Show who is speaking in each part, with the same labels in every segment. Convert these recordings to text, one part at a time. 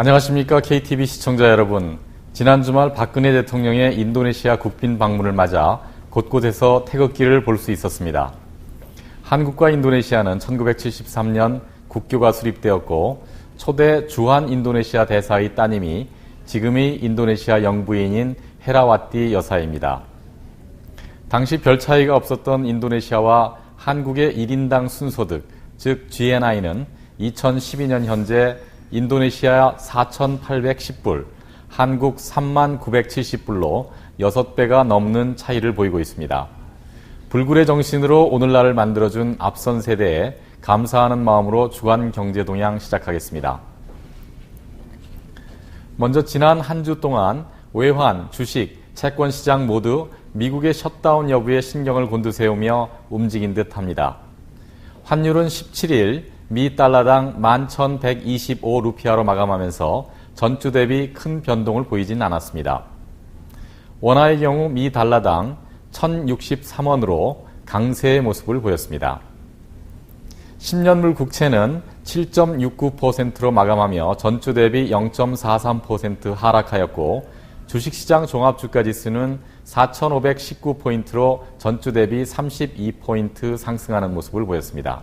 Speaker 1: 안녕하십니까 KTV 시청자 여러분. 지난 주말 박근혜 대통령의 인도네시아 국빈 방문을 맞아 곳곳에서 태극기를 볼 수 있었습니다. 한국과 인도네시아는 1973년 국교가 수립되었고 초대 주한 인도네시아 대사의 따님이 지금의 인도네시아 영부인인 헤라와티 여사입니다. 당시 별 차이가 없었던 인도네시아와 한국의 1인당 순소득, 즉 GNI는 2012년 현재 인도네시아 4,810불, 한국 39,970불로 6배가 넘는 차이를 보이고 있습니다. 불굴의 정신으로 오늘날을 만들어준 앞선 세대에 감사하는 마음으로 주간 경제 동향 시작하겠습니다. 먼저 지난 한 주 동안 외환, 주식, 채권 시장 모두 미국의 셧다운 여부에 신경을 곤두세우며 움직인 듯합니다. 환율은 17일 미 달러당 11,125루피아로 마감하면서 전주 대비 큰 변동을 보이진 않았습니다. 원화의 경우 미 달러당 1,063원으로 강세의 모습을 보였습니다. 10년물 국채는 7.69%로 마감하며 전주 대비 0.43% 하락하였고 주식시장 종합주가지수는 4,519포인트로 전주 대비 32포인트 상승하는 모습을 보였습니다.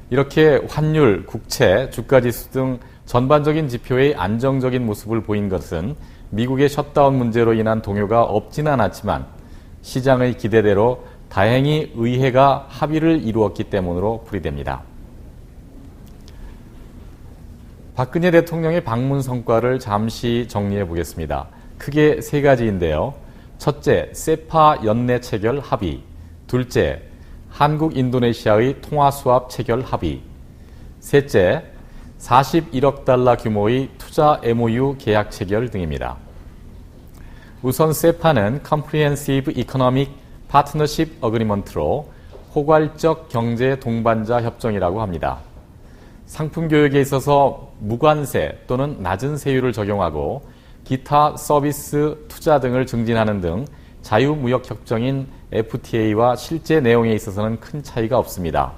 Speaker 1: 이렇게 환율, 국채, 주가지수 등 전반적인 지표의 안정적인 모습을 보인 것은 미국의 셧다운 문제로 인한 동요가 없지는 않았지만 시장의 기대대로 다행히 의회가 합의를 이루었기 때문으로 풀이됩니다. 박근혜 대통령의 방문 성과를 잠시 정리해 보겠습니다. 크게 세 가지인데요. 첫째, 세파 연내 체결 합의. 둘째, 한국 인도네시아의 통화 수합 체결 합의. 셋째, 41억 달러 규모의 투자 MOU 계약 체결 등입니다. 우선 세파는 Comprehensive Economic Partnership Agreement로 포괄적 경제 동반자 협정이라고 합니다. 상품 교역에 있어서 무관세 또는 낮은 세율을 적용하고 기타 서비스 투자 등을 증진하는 등 자유무역협정인 FTA와 실제 내용에 있어서는 큰 차이가 없습니다.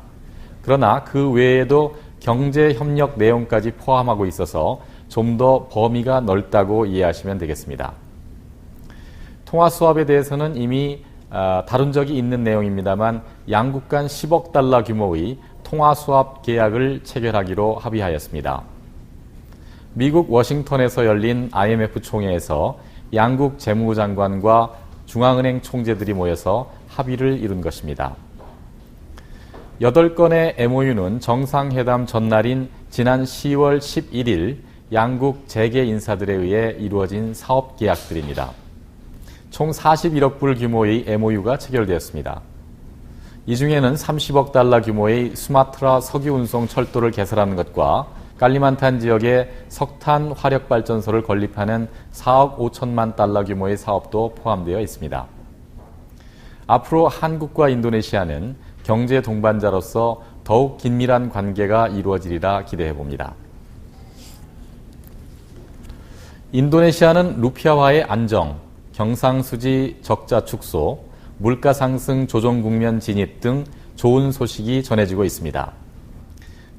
Speaker 1: 그러나 그 외에도 경제협력 내용까지 포함하고 있어서 좀 더 범위가 넓다고 이해하시면 되겠습니다. 통화수합에 대해서는 이미 다룬 적이 있는 내용입니다만 양국 간 10억 달러 규모의 통화수합 계약을 체결하기로 합의하였습니다. 미국 워싱턴에서 열린 IMF 총회에서 양국 재무장관과 중앙은행 총재들이 모여서 합의를 이룬 것입니다. 8건의 MOU는 정상회담 전날인 지난 10월 11일 양국 재계 인사들에 의해 이루어진 사업 계약들입니다. 총 41억 불 규모의 MOU가 체결되었습니다. 이 중에는 30억 달러 규모의 수마트라 석유운송 철도를 개설하는 것과 깔리만탄 지역에 석탄 화력발전소를 건립하는 4억 5천만 달러 규모의 사업도 포함되어 있습니다. 앞으로 한국과 인도네시아는 경제 동반자로서 더욱 긴밀한 관계가 이루어지리라 기대해 봅니다. 인도네시아는 루피아화의 안정, 경상수지 적자 축소, 물가 상승 조정 국면 진입 등 좋은 소식이 전해지고 있습니다.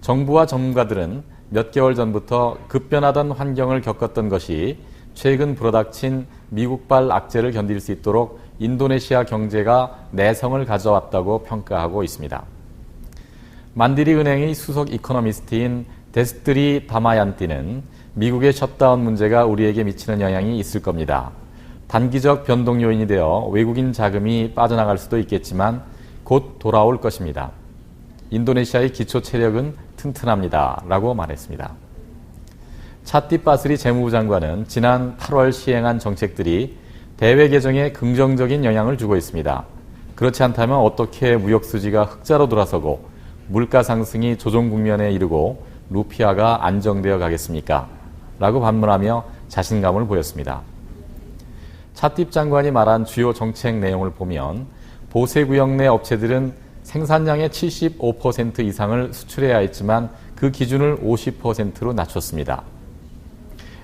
Speaker 1: 정부와 전문가들은 몇 개월 전부터 급변하던 환경을 겪었던 것이 최근 불어닥친 미국발 악재를 견딜 수 있도록 인도네시아 경제가 내성을 가져왔다고 평가하고 있습니다. 만디리 은행의 수석 이코노미스트인 데스트리 다마얀티는 미국의 셧다운 문제가 우리에게 미치는 영향이 있을 겁니다. 단기적 변동 요인이 되어 외국인 자금이 빠져나갈 수도 있겠지만 곧 돌아올 것입니다. 인도네시아의 기초 체력은 튼튼합니다. 라고 말했습니다. 차티 바스리 재무부 장관은 지난 8월 시행한 정책들이 대외 계정에 긍정적인 영향을 주고 있습니다. 그렇지 않다면 어떻게 무역 수지가 흑자로 돌아서고 물가 상승이 조정 국면에 이르고 루피아가 안정되어 가겠습니까? 라고 반문하며 자신감을 보였습니다. 차팁 장관이 말한 주요 정책 내용을 보면 보세구역 내 업체들은 생산량의 75% 이상을 수출해야 했지만 그 기준을 50%로 낮췄습니다.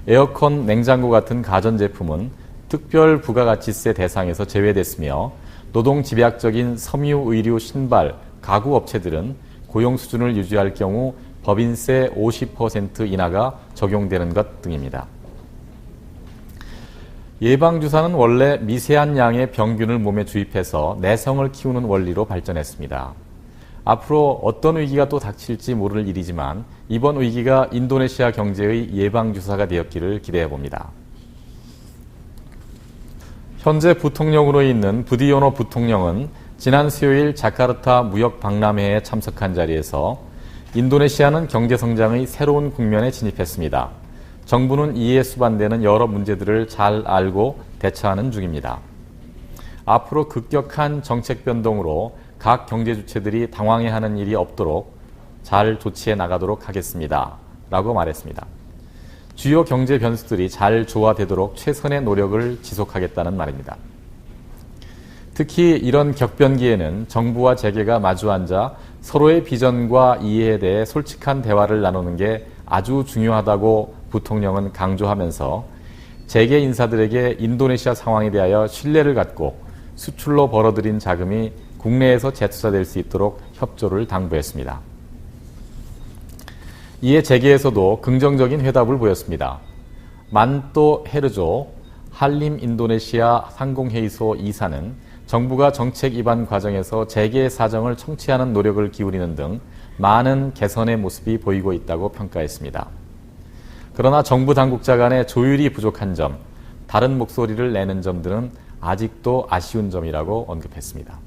Speaker 1: 에어컨, 냉장고 같은 가전제품은 특별 부가가치세 대상에서 제외됐으며 노동 집약적인 섬유, 의류, 신발, 가구 업체들은 고용 수준을 유지할 경우 법인세 50% 인하가 적용되는 것 등입니다. 예방주사는 원래 미세한 양의 병균을 몸에 주입해서 내성을 키우는 원리로 발전했습니다. 앞으로 어떤 위기가 또 닥칠지 모를 일이지만 이번 위기가 인도네시아 경제의 예방주사가 되었기를 기대해 봅니다. 현재 부통령으로 있는 부디오노 부통령은 지난 수요일 자카르타 무역 박람회에 참석한 자리에서 인도네시아는 경제성장의 새로운 국면에 진입했습니다. 정부는 이에 수반되는 여러 문제들을 잘 알고 대처하는 중입니다. 앞으로 급격한 정책 변동으로 각 경제 주체들이 당황해하는 일이 없도록 잘 조치해 나가도록 하겠습니다. 라고 말했습니다. 주요 경제 변수들이 잘 조화되도록 최선의 노력을 지속하겠다는 말입니다. 특히 이런 격변기에는 정부와 재계가 마주 앉아 서로의 비전과 이해에 대해 솔직한 대화를 나누는 게 아주 중요하다고 부통령은 강조하면서 재계 인사들에게 인도네시아 상황에 대하여 신뢰를 갖고 수출로 벌어들인 자금이 국내에서 재투자될 수 있도록 협조를 당부했습니다. 이에 재계에서도 긍정적인 회답을 보였습니다. 만또 헤르조 한림 인도네시아 상공회의소 이사는 정부가 정책 입안 과정에서 재계 사정을 청취하는 노력을 기울이는 등 많은 개선의 모습이 보이고 있다고 평가했습니다. 그러나 정부 당국자 간의 조율이 부족한 점, 다른 목소리를 내는 점들은 아직도 아쉬운 점이라고 언급했습니다.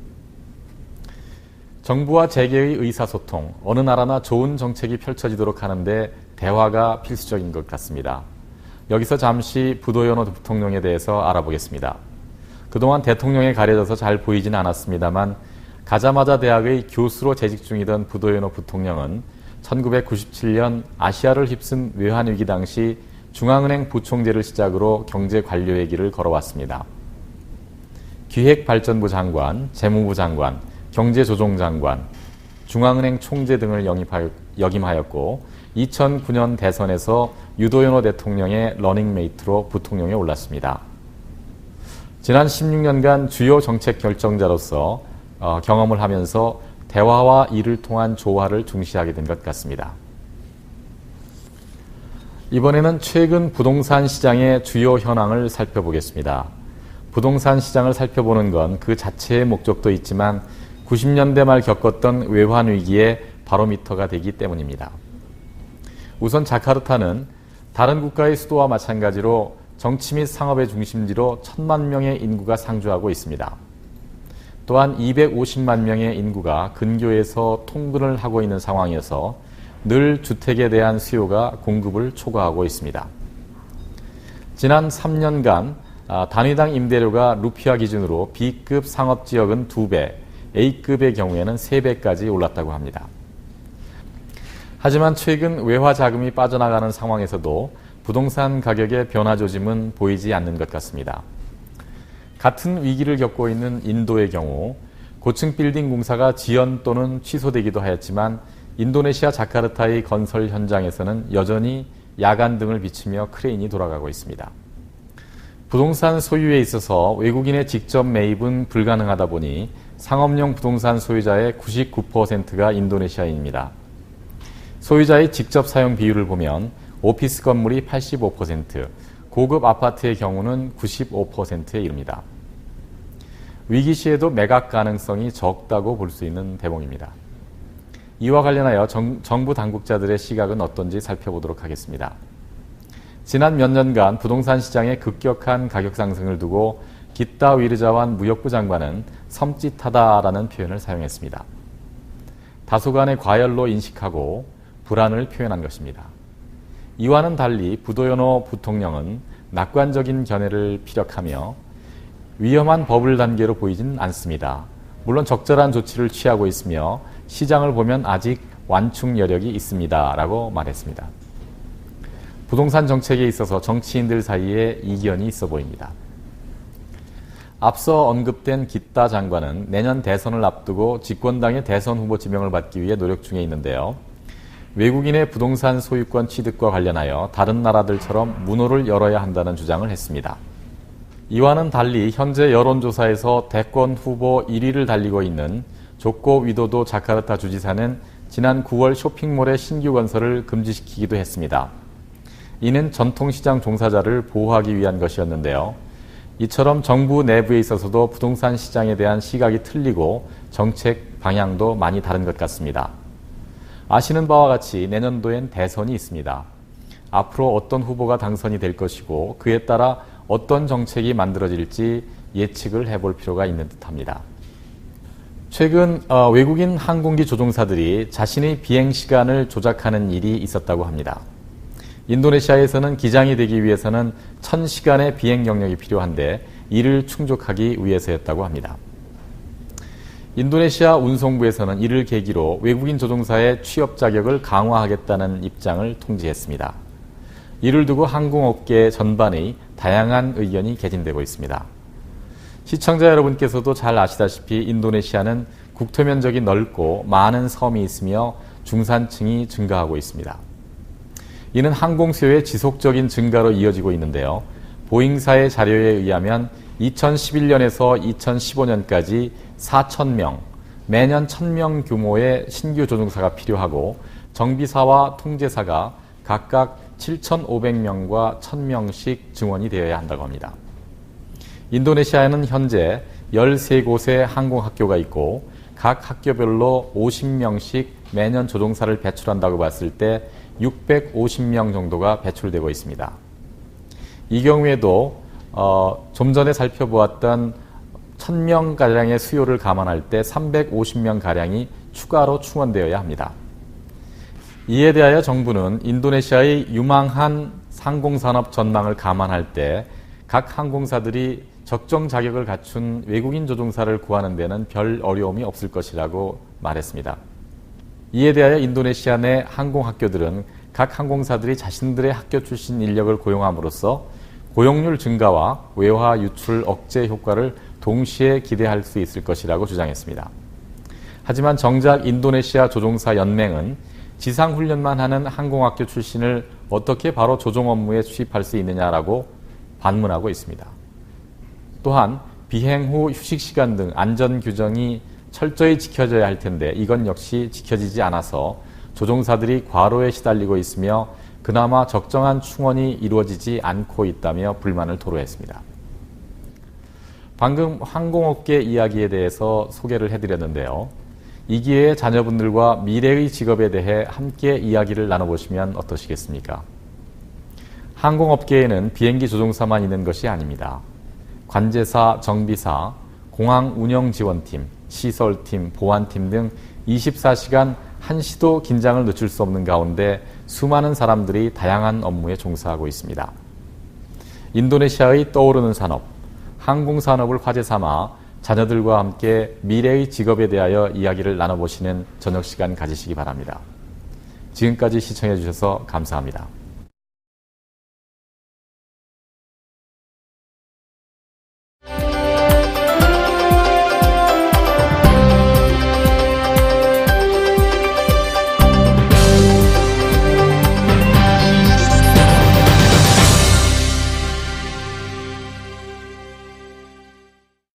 Speaker 1: 정부와 재계의 의사소통, 어느 나라나 좋은 정책이 펼쳐지도록 하는데 대화가 필수적인 것 같습니다. 여기서 잠시 부도요노 부통령에 대해서 알아보겠습니다. 그동안 대통령에 가려져서 잘 보이진 않았습니다만 가자마자 대학의 교수로 재직 중이던 부도요노 부통령은 1997년 아시아를 휩쓴 외환위기 당시 중앙은행 부총재를 시작으로 경제 관료의 길을 걸어왔습니다. 기획발전부 장관, 재무부 장관, 경제조정장관, 중앙은행 총재 등을 역임하였고 2009년 대선에서 유도요노 대통령의 러닝메이트로 부통령에 올랐습니다. 지난 16년간 주요 정책 결정자로서 경험을 하면서 대화와 이를 통한 조화를 중시하게 된 것 같습니다. 이번에는 최근 부동산 시장의 주요 현황을 살펴보겠습니다. 부동산 시장을 살펴보는 건 그 자체의 목적도 있지만 90년대 말 겪었던 외환위기의 바로미터가 되기 때문입니다. 우선 자카르타는 다른 국가의 수도와 마찬가지로 정치 및 상업의 중심지로 1000만 명의 인구가 상주하고 있습니다. 또한 250만 명의 인구가 근교에서 통근을 하고 있는 상황이어서 늘 주택에 대한 수요가 공급을 초과하고 있습니다. 지난 3년간 단위당 임대료가 루피아 기준으로 B급 상업지역은 2배, A급의 경우에는 3배까지 올랐다고 합니다. 하지만 최근 외화 자금이 빠져나가는 상황에서도 부동산 가격의 변화 조짐은 보이지 않는 것 같습니다. 같은 위기를 겪고 있는 인도의 경우 고층 빌딩 공사가 지연 또는 취소되기도 하였지만 인도네시아 자카르타의 건설 현장에서는 여전히 야간 등을 비추며 크레인이 돌아가고 있습니다. 부동산 소유에 있어서 외국인의 직접 매입은 불가능하다 보니 상업용 부동산 소유자의 99%가 인도네시아인입니다. 소유자의 직접 사용 비율을 보면 오피스 건물이 85%, 고급 아파트의 경우는 95%에 이릅니다. 위기 시에도 매각 가능성이 적다고 볼 수 있는 대목입니다. 이와 관련하여 정부 당국자들의 시각은 어떤지 살펴보도록 하겠습니다. 지난 몇 년간 부동산 시장의 급격한 가격 상승을 두고 기타 위르자완 무역부 장관은 섬찟하다라는 표현을 사용했습니다. 다소간의 과열로 인식하고 불안을 표현한 것입니다. 이와는 달리 부도요노 부통령은 낙관적인 견해를 피력하며 위험한 버블 단계로 보이진 않습니다. 물론 적절한 조치를 취하고 있으며 시장을 보면 아직 완충 여력이 있습니다. 라고 말했습니다. 부동산 정책에 있어서 정치인들 사이에 이견이 있어 보입니다. 앞서 언급된 기타 장관은 내년 대선을 앞두고 집권당의 대선 후보 지명을 받기 위해 노력 중에 있는데요. 외국인의 부동산 소유권 취득과 관련하여 다른 나라들처럼 문호를 열어야 한다는 주장을 했습니다. 이와는 달리 현재 여론조사에서 대권 후보 1위를 달리고 있는 조코 위도도 자카르타 주지사는 지난 9월 쇼핑몰의 신규 건설을 금지시키기도 했습니다. 이는 전통시장 종사자를 보호하기 위한 것이었는데요. 이처럼 정부 내부에 있어서도 부동산 시장에 대한 시각이 틀리고 정책 방향도 많이 다른 것 같습니다. 아시는 바와 같이 내년도엔 대선이 있습니다. 앞으로 어떤 후보가 당선이 될 것이고 그에 따라 어떤 정책이 만들어질지 예측을 해볼 필요가 있는 듯합니다. 최근 외국인 항공기 조종사들이 자신의 비행 시간을 조작하는 일이 있었다고 합니다. 인도네시아에서는 기장이 되기 위해서는 1000시간의 비행 경력이 필요한데 이를 충족하기 위해서였다고 합니다. 인도네시아 운송부에서는 이를 계기로 외국인 조종사의 취업 자격을 강화하겠다는 입장을 통지했습니다. 이를 두고 항공업계 전반의 다양한 의견이 개진되고 있습니다. 시청자 여러분께서도 잘 아시다시피 인도네시아는 국토 면적이 넓고 많은 섬이 있으며 중산층이 증가하고 있습니다. 이는 항공 수요의 지속적인 증가로 이어지고 있는데요. 보잉사의 자료에 의하면 2011년에서 2015년까지 4,000명, 매년 1,000명 규모의 신규 조종사가 필요하고 정비사와 통제사가 각각 7,500명과 1,000명씩 증원이 되어야 한다고 합니다. 인도네시아에는 현재 13곳의 항공학교가 있고 각 학교별로 50명씩 매년 조종사를 배출한다고 봤을 때 650명 정도가 배출되고 있습니다. 이 경우에도 좀 전에 살펴보았던 1,000명가량의 수요를 감안할 때 350명가량이 추가로 충원되어야 합니다. 이에 대하여 정부는 인도네시아의 유망한 항공산업 전망을 감안할 때 각 항공사들이 적정 자격을 갖춘 외국인 조종사를 구하는 데는 별 어려움이 없을 것이라고 말했습니다. 이에 대하여 인도네시아 내 항공학교들은 각 항공사들이 자신들의 학교 출신 인력을 고용함으로써 고용률 증가와 외화 유출 억제 효과를 동시에 기대할 수 있을 것이라고 주장했습니다. 하지만 정작 인도네시아 조종사 연맹은 지상훈련만 하는 항공학교 출신을 어떻게 바로 조종 업무에 취입할 수 있느냐라고 반문하고 있습니다. 또한 비행 후 휴식 시간 등 안전 규정이 철저히 지켜져야 할 텐데 이건 역시 지켜지지 않아서 조종사들이 과로에 시달리고 있으며 그나마 적정한 충원이 이루어지지 않고 있다며 불만을 토로했습니다. 방금 항공업계 이야기에 대해서 소개를 해드렸는데요. 이 기회에 자녀분들과 미래의 직업에 대해 함께 이야기를 나눠보시면 어떠시겠습니까? 항공업계에는 비행기 조종사만 있는 것이 아닙니다. 관제사, 정비사, 공항 운영지원팀, 시설팀, 보안팀 등 24시간 한시도 긴장을 늦출 수 없는 가운데 수많은 사람들이 다양한 업무에 종사하고 있습니다. 인도네시아의 떠오르는 산업, 항공산업을 화제 삼아 자녀들과 함께 미래의 직업에 대하여 이야기를 나눠보시는 저녁 시간 가지시기 바랍니다. 지금까지 시청해 주셔서 감사합니다.